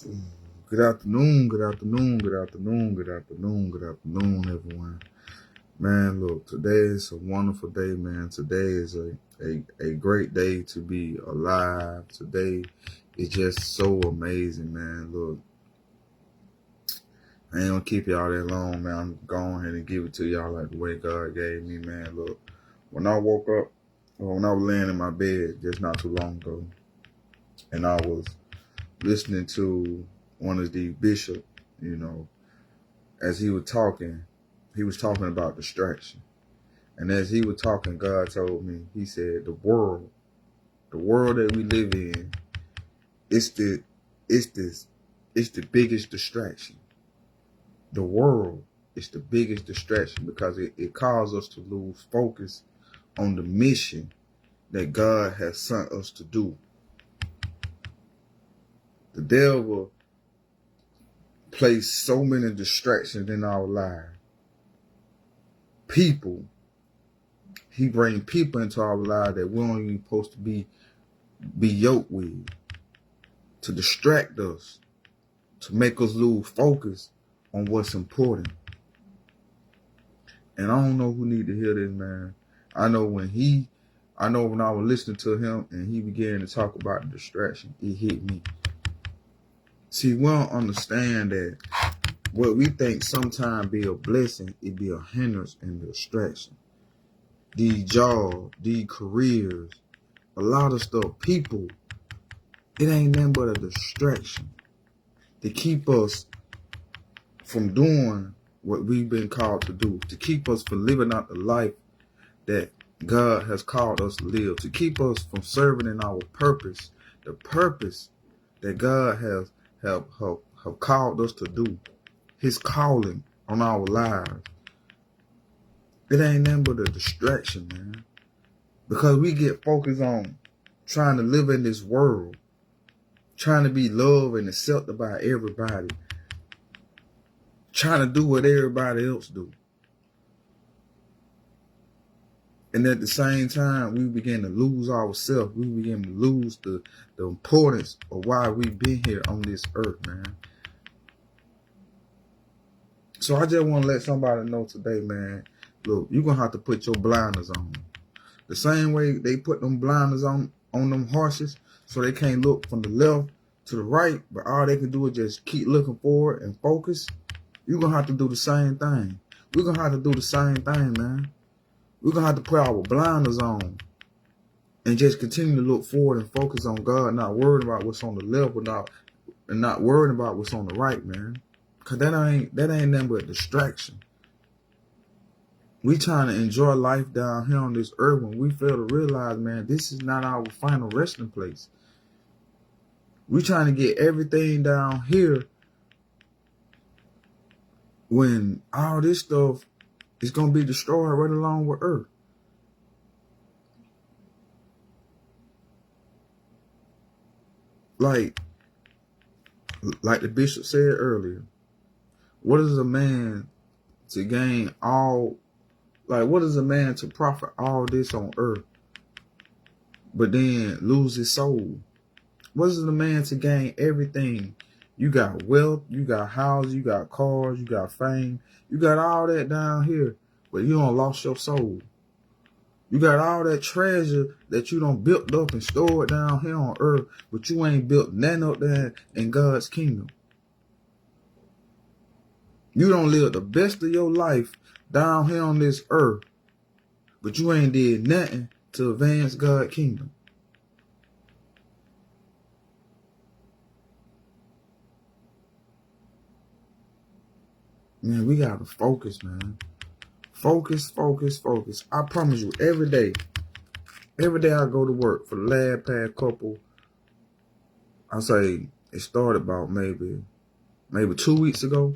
Good afternoon, good afternoon, good afternoon, good afternoon, good afternoon, everyone. Man, look, today is a wonderful day, man. Today is a great day to be alive. Today is just so amazing, man. Look, I ain't gonna keep y'all that long, man. I'm going ahead and give it to y'all like the way God gave me, man. Look, when I woke up, or when I was laying in my bed just not too long ago, and I was listening to one of the bishops, as he was talking about distraction. And as he was talking, God told me, he said, the world that we live in, it's the biggest distraction. The world is the biggest distraction because it causes us to lose focus on the mission that God has sent us to do. The devil placed so many distractions in our lives. He brings people into our lives that we don't even supposed to be yoked with, to distract us, to make us lose focus on what's important. And I don't know who need to hear this, man. I know when I was listening to him and he began to talk about the distraction, it hit me. See, we don't understand that what we think sometimes be a blessing, it be a hindrance and a distraction. These jobs, these careers, a lot of stuff, people, it ain't nothing but a distraction to keep us from doing what we've been called to do, to keep us from living out the life that God has called us to live, to keep us from serving in our purpose, the purpose that God has have called us to do, his calling on our lives. It ain't nothing but a distraction, man. Because we get focused on trying to live in this world, trying to be loved and accepted by everybody, trying to do what everybody else do. And at the same time, we begin to lose ourselves. We begin to lose the importance of why we've been here on this earth, man. So I just want to let somebody know today, man, look, you're going to have to put your blinders on. The same way they put them blinders on them horses so they can't look from the left to the right, but all they can do is just keep looking forward and focus. You're going to have to do the same thing. We're going to have to do the same thing, man. We're going to have to put our blinders on and just continue to look forward and focus on God, not worrying about what's on the left and not worrying about what's on the right, man. Because that ain't nothing but a distraction. We trying to enjoy life down here on this earth when we fail to realize, man, this is not our final resting place. We trying to get everything down here when all this stuff is going to be destroyed right along with earth. Like the bishop said earlier, what is a man to gain all, what is a man to profit all this on earth, but then lose his soul? What is a man to gain everything? You got wealth, you got houses, you got cars, you got fame, you got all that down here, but you don't lost your soul. You got all that treasure that you done built up and stored down here on earth, but you ain't built nothing up there in God's kingdom. You don't live the best of your life down here on this earth, but you ain't did nothing to advance God's kingdom. Man, we gotta focus, man. Focus, focus, focus. I promise you, every day I go to work for the last past couple, I say it started about maybe 2 weeks ago.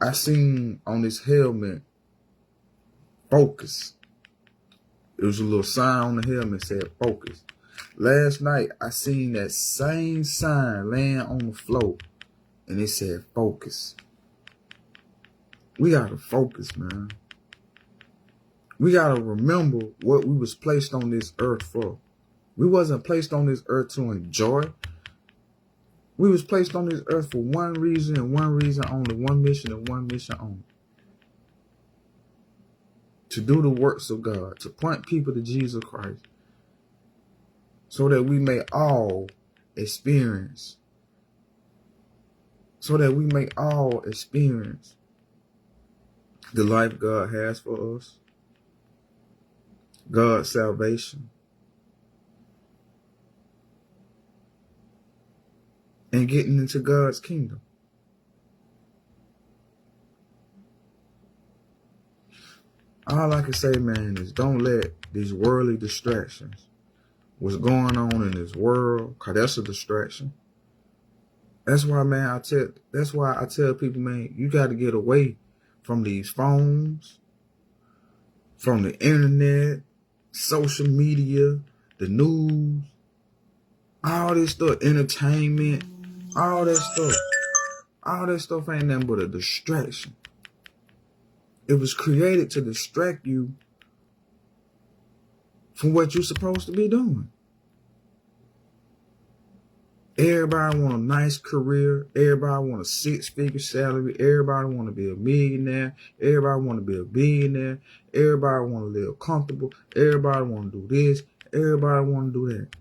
I seen on this helmet, focus. It was a little sign on the helmet that said focus. Last night, I seen that same sign laying on the floor, and it said focus. We gotta focus, man. We gotta remember what we was placed on this earth for. We wasn't placed on this earth to enjoy. We was placed on this earth for one reason and one reason only, one mission and one mission only. To do the works of God, to point people to Jesus Christ, so that we may all experience, the life God has for us, God's salvation, and getting into God's kingdom. All I can say, man, is don't let these worldly distractions, what's going on in this world, because that's a distraction. That's why, man, I tell people, man, you got to get away from these phones, from the internet, social media, the news, all this stuff, entertainment, all that stuff. All that stuff ain't nothing but a distraction. It was created to distract you from what you're supposed to be doing. Everybody want a nice career. Everybody want a 6-figure salary. Everybody want to be a millionaire. Everybody want to be a billionaire. Everybody want to live comfortable. Everybody want to do this. Everybody want to do that.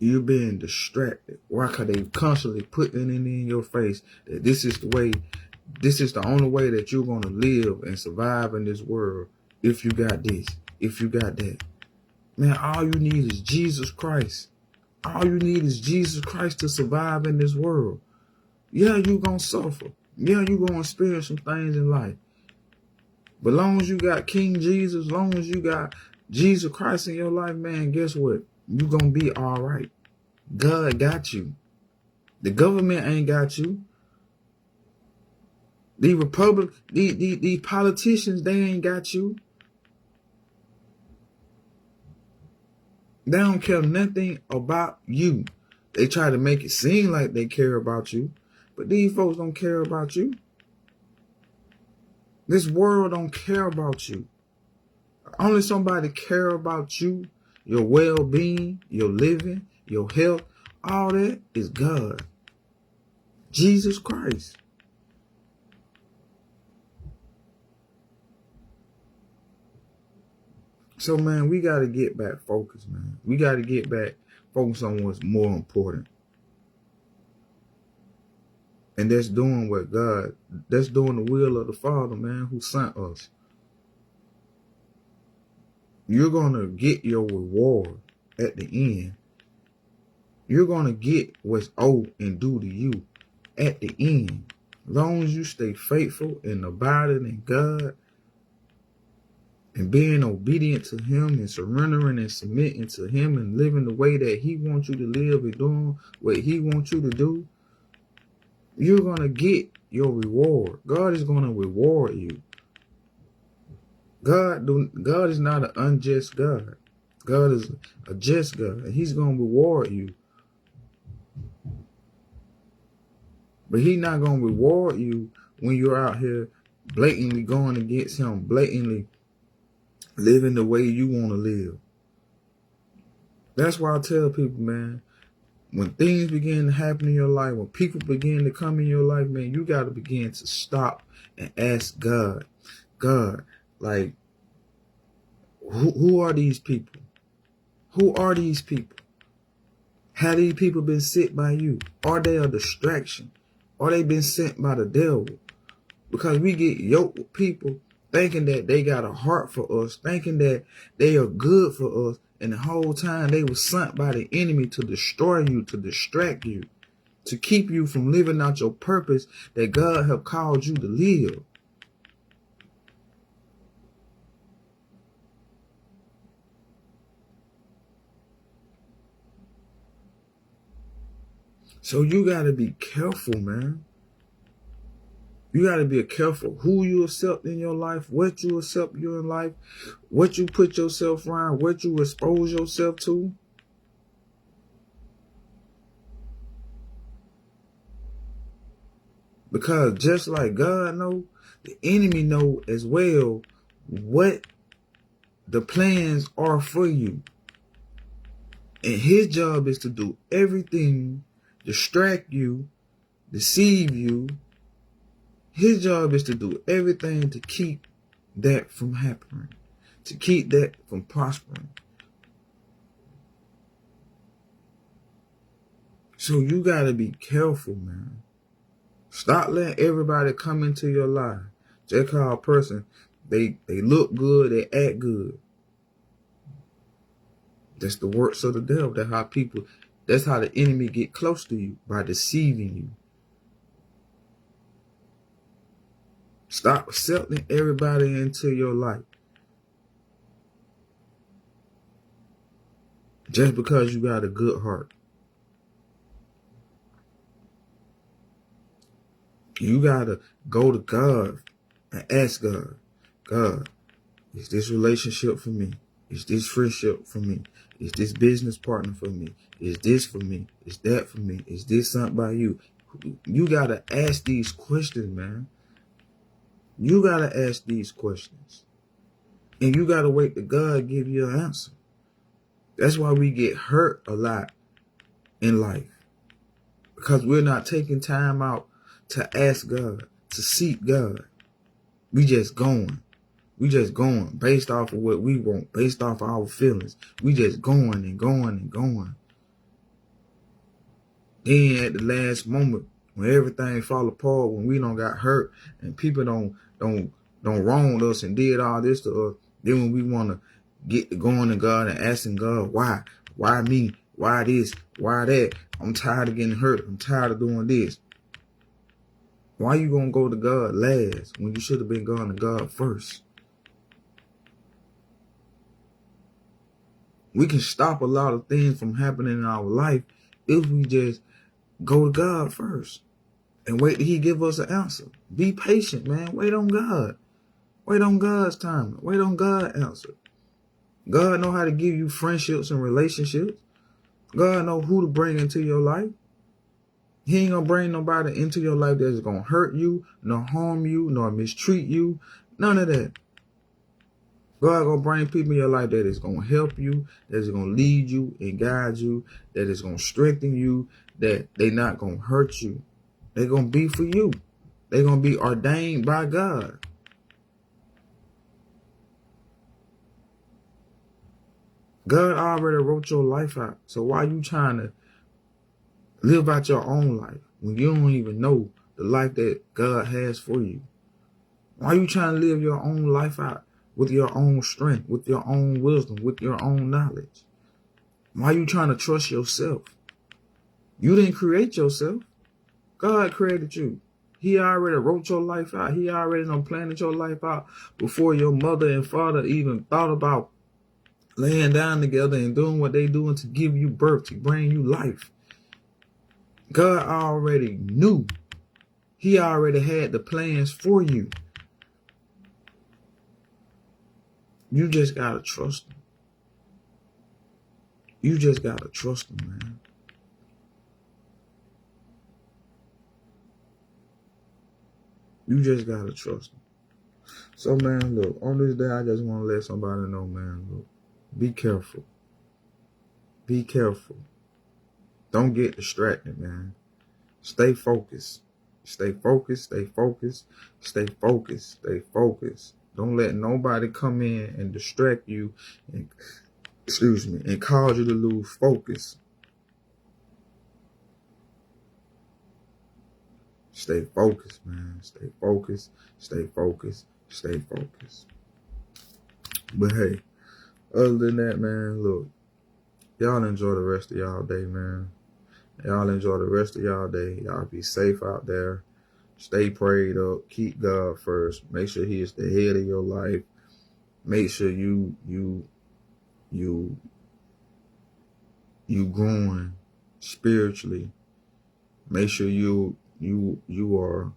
You're being distracted. Why? Because they constantly putting it in your face that this is the only way that you're going to live and survive in this world. If you got this, if you got that. Man, all you need is Jesus Christ. All you need is Jesus Christ to survive in this world. Yeah, you're going to suffer. Yeah, you're going to experience some things in life. But long as you got King Jesus, long as you got Jesus Christ in your life, man, guess what? You're going to be all right. God got you. The government ain't got you. These politicians, they ain't got you. They don't care nothing about you. They try to make it seem like they care about you, but these folks don't care about you. This world don't care about you. Only somebody care about you, your well-being, your living, your health, all that is God. Jesus Christ. So, man, we got to get back focused, man. We got to get back focused on what's more important. And that's doing that's doing the will of the Father, man, who sent us. You're going to get your reward at the end. You're going to get what's owed and due to you at the end. As long as you stay faithful and abiding in God and being obedient to Him and surrendering and submitting to Him and living the way that He wants you to live and doing what He wants you to do, you're going to get your reward. God is going to reward you. God is not an unjust God. God is a just God, and He's going to reward you. But He's not going to reward you when you're out here blatantly going against Him, blatantly living the way you want to live. That's why I tell people, man, when things begin to happen in your life, when people begin to come in your life, man, you got to begin to stop and ask God, like, who are these people? Who are these people? Have these people been sent by you? Are they a distraction? Are they been sent by the devil? Because we get yoked with people thinking that they got a heart for us, thinking that they are good for us, and the whole time they were sent by the enemy to destroy you, to distract you, to keep you from living out your purpose that God have called you to live. So you got to be careful, man. You got to be careful who you accept in your life, what you accept in life, what you put yourself around, what you expose yourself to. Because just like God knows, the enemy know as well what the plans are for you. And his job is to do everything, distract you, deceive you. His job is to do everything to keep that from happening, to keep that from prospering. So you got to be careful, man. Stop letting everybody come into your life. Just call a person, they look good, they act good. That's the works of the devil. That's how the enemy get close to you, by deceiving you. Stop accepting everybody into your life. Just because you got a good heart. You gotta go to God and ask God, God, is this relationship for me? Is this friendship for me? Is this business partner for me? Is this for me? Is that for me? Is this something by you? You gotta ask these questions, man. You gotta ask these questions. And you gotta wait till God give you an answer. That's why we get hurt a lot in life. Because we're not taking time out to ask God, to seek God. We just going. We just going based off of what we want, based off of our feelings. We just going and going and going. Then at the last moment, when everything fall apart, when we don't got hurt and people don't wrong us and did all this to us, then when we want to get to going to God and asking God, why me, why this, why that? I'm tired of getting hurt. I'm tired of doing this. Why you gonna go to God last when you should have been going to God first? We can stop a lot of things from happening in our life if we just go to God first and wait till he give us an answer. Be patient, man. Wait on God. Wait on God's time. Wait on God's answer. God know how to give you friendships and relationships. God know who to bring into your life. He ain't gonna bring nobody into your life that's gonna hurt you, nor harm you, nor mistreat you. None of that. God gonna bring people in your life that is gonna help you, that is gonna lead you and guide you, that is gonna strengthen you, that they not gonna hurt you. They're gonna be for you. They're gonna be ordained by God. God already wrote your life out. So why you trying to live out your own life when you don't even know the life that God has for you? Why you trying to live your own life out with your own strength, with your own wisdom, with your own knowledge? Why you trying to trust yourself? You didn't create yourself. God created you. He already wrote your life out. He already done planned your life out before your mother and father even thought about laying down together and doing what they doing to give you birth, to bring you life. God already knew. He already had the plans for you. You just gotta trust him. You just gotta trust him, man. You just gotta trust him. So, man, look, on this day, I just want to let somebody know, man, look, be careful. Be careful. Don't get distracted, man. Stay focused. Stay focused, stay focused, stay focused, stay focused. Don't let nobody come in and distract you and, and cause you to lose focus. Stay focused, man. Stay focused, stay focused, stay focused. But hey, other than that, man, look, y'all enjoy the rest of y'all day, man. Y'all enjoy the rest of y'all day. Y'all be safe out there. Stay prayed up. Keep God first. Make sure he is the head of your life. Make sure you growing spiritually. Make sure you are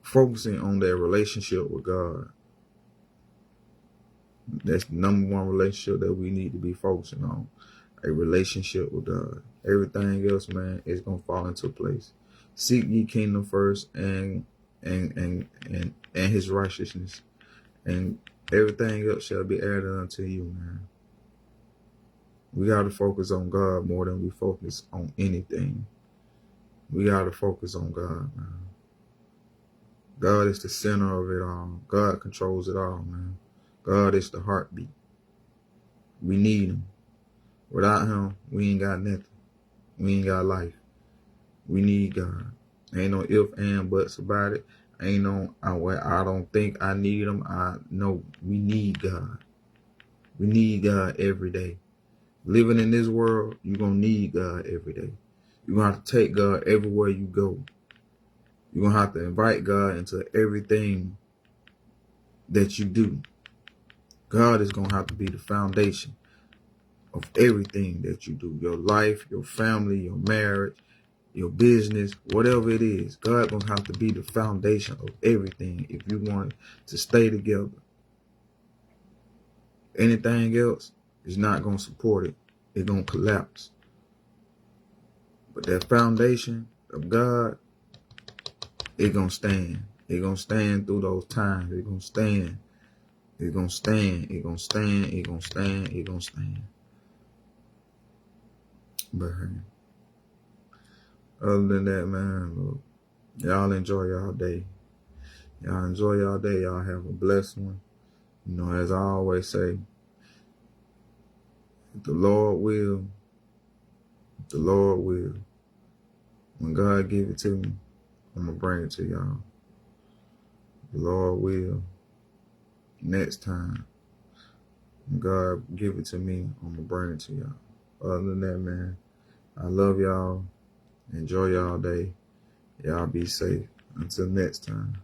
focusing on that relationship with God. That's the number one relationship that we need to be focusing on. A relationship with God. Everything else, man, is gonna fall into place. Seek ye kingdom first and his righteousness, and everything else shall be added unto you, man. We got to focus on God more than we focus on anything. We got to focus on God, man. God is the center of it all. God controls it all, man. God is the heartbeat. We need him. Without him, we ain't got nothing. We ain't got life. We need God. Ain't no if and buts about it. Ain't no, I don't think I need him. I know we need God. We need God every day. Living in this world, you're going to need God every day. You're going to have to take God everywhere you go. You're going to have to invite God into everything that you do. God is going to have to be the foundation of everything that you do. Your life, your family, your marriage, your business, whatever it is. God going to have to be the foundation of everything if you want to stay together. Anything else is not going to support it. It's going to collapse. But that foundation of God, it's going to stand. It's going to stand through those times. It's going to stand. It's going to stand. It's going to stand. It's going to stand. It's going to stand. But other than that, man, look, y'all enjoy y'all day. Y'all enjoy y'all day. Y'all have a blessed one. You know, as I always say, if the Lord will, the Lord will. When God give it to me, I'm going to bring it to y'all. The Lord will. Next time, when God give it to me, I'm going to bring it to y'all. Other than that, man, I love y'all. Enjoy y'all day. Y'all be safe. Until next time.